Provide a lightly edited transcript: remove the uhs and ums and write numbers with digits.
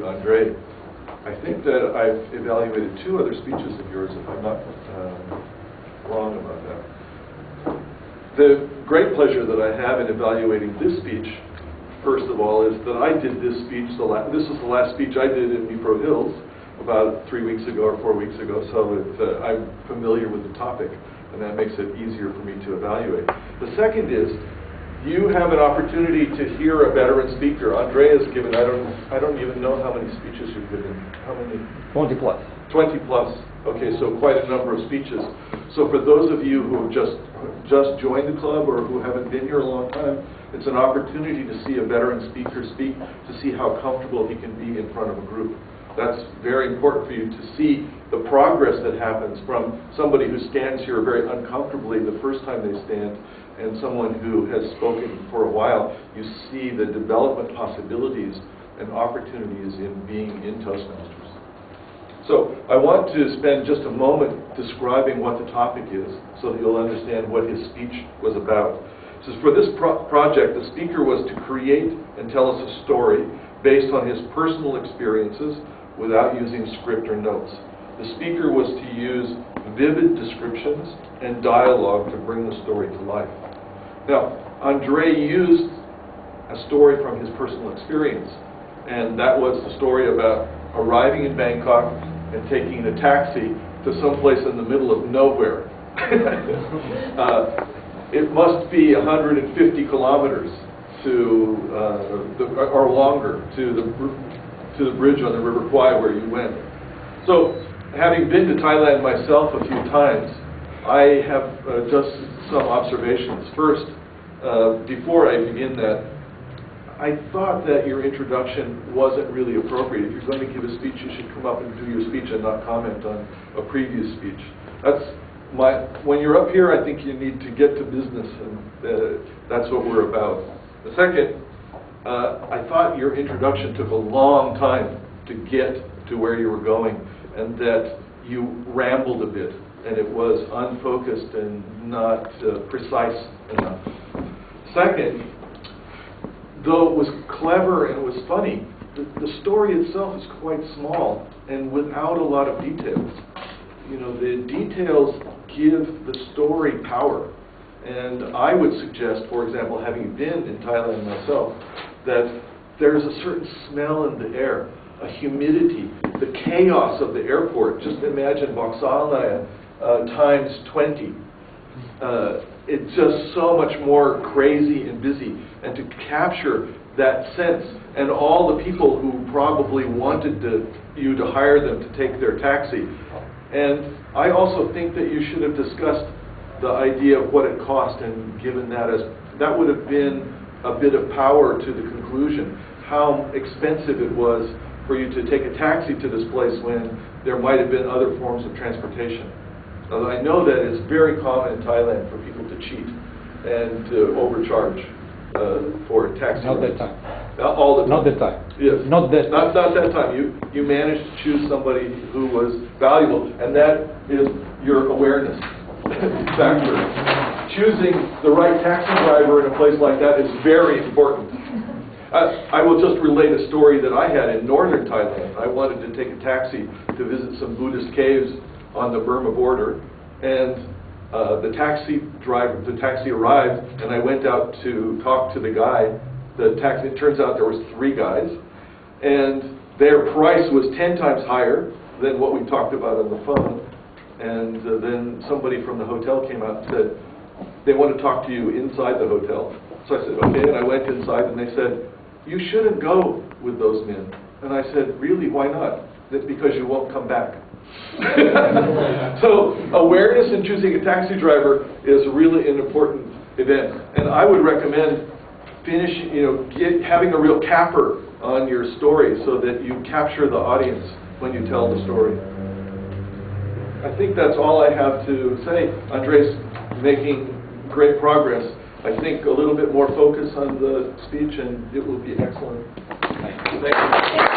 Andre. I think that I've evaluated 2 other speeches of yours, if I'm not wrong about that. The great pleasure that I have in evaluating this speech, first of all, is that I did this speech, this is the last speech I did in Mipro Hills about 3 weeks ago or 4 weeks ago, so I'm familiar with the topic, and that makes it easier for me to evaluate. The second is, you have an opportunity to hear a veteran speaker. Andre has given, I don't even know how many speeches you've given. How many? 20 plus. 20 plus. Okay, so quite a number of speeches. So for those of you who have just joined the club or who haven't been here a long time, it's an opportunity to see a veteran speaker speak, to see how comfortable he can be in front of a group. That's very important for you to see the progress that happens from somebody who stands here very uncomfortably the first time they stand and someone who has spoken for a while. You see the development possibilities and opportunities in being in Toastmasters. So I want to spend just a moment describing what the topic is so that you'll understand what his speech was about. So for this project, the speaker was to create and tell us a story based on his personal experiences without using script or notes. The speaker was to use vivid descriptions and dialogue to bring the story to life. Now, Andre used a story from his personal experience, and that was the story about arriving in Bangkok and taking a taxi to someplace in the middle of nowhere. It must be 150 kilometers to, or longer, to the bridge on the River Kwai where you went. So, having been to Thailand myself a few times, I have just some observations. First, before I begin that, I thought that your introduction wasn't really appropriate. If you're going to give a speech, you should come up and do your speech and not comment on a previous speech. When you're up here, I think you need to get to business, and that's what we're about. The second, I thought your introduction took a long time to get to where you were going, and that you rambled a bit, and it was unfocused and not precise enough. Second, though it was clever and it was funny, the story itself is quite small and without a lot of details. You know, the details give the story power. And I would suggest, for example, having been in Thailand myself, that there's a certain smell in the air, a humidity, the chaos of the airport. Just imagine Voksalnaya times 20. It's just so much more crazy and busy. And to capture that sense, and all the people who probably wanted you to hire them to take their taxi. And I also think that you should have discussed the idea of what it cost, and given that that would have been a bit of power to the conclusion, how expensive it was for you to take a taxi to this place when there might have been other forms of transportation. Now, I know that it's very common in Thailand for people to cheat and to overcharge for taxi Not rides. that time. All the time. Not that time. Yes. Not that time. Not that time. You managed to choose somebody who was valuable, and that is your awareness factor. Choosing the right taxi driver in a place like that is very important. I will just relate a story that I had in northern Thailand. I wanted to take a taxi to visit some Buddhist caves on the Burma border, and the taxi arrived, and I went out to talk to the guy. It turns out there was 3 guys, and their price was 10 times higher than what we talked about on the phone. And then somebody from the hotel came out and said, they want to talk to you inside the hotel. So I said, okay, and I went inside, and they said, you shouldn't go with those men. And I said, really, why not? That's because you won't come back. So awareness in choosing a taxi driver is really an important event. And I would recommend having a real capper on your story so that you capture the audience when you tell the story. I think that's all I have to say. Andre's making great progress. I think a little bit more focus on the speech and it will be excellent. Thank you.